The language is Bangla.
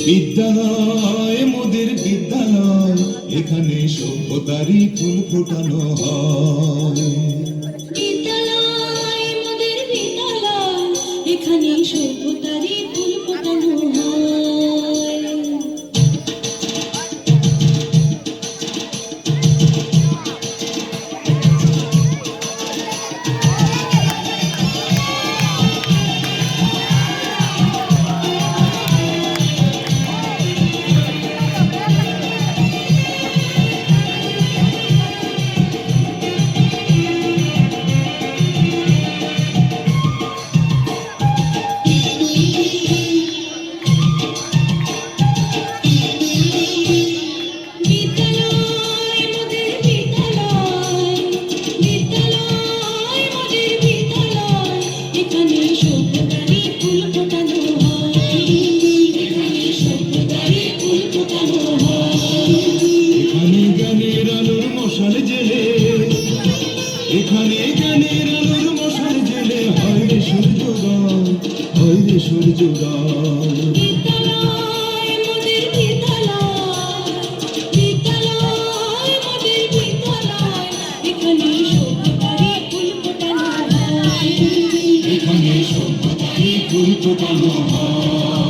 বিদ্যালয় মোদের বিদ্যালয়, এখানে সভ্যতারই ফুল ফোটানো হয়। বিদ্যালয় মোদের বিদ্যালয়, এখানে সভ্যতারই ফুল ফোটানো হয়। এখানে জ্ঞানের আলোর মশাল জেলে হয় রে সূর্যোদয়, হয় রে সূর্যোদয়। বিদ্যালয় মোদের বিদ্যালয়, বিদ্যালয় মোদের বিদ্যালয়, এখানে সভ্যতারই ফুল ফোটানো হয়। এখানে সভ্যতারই ফুল ফোটানো হয়।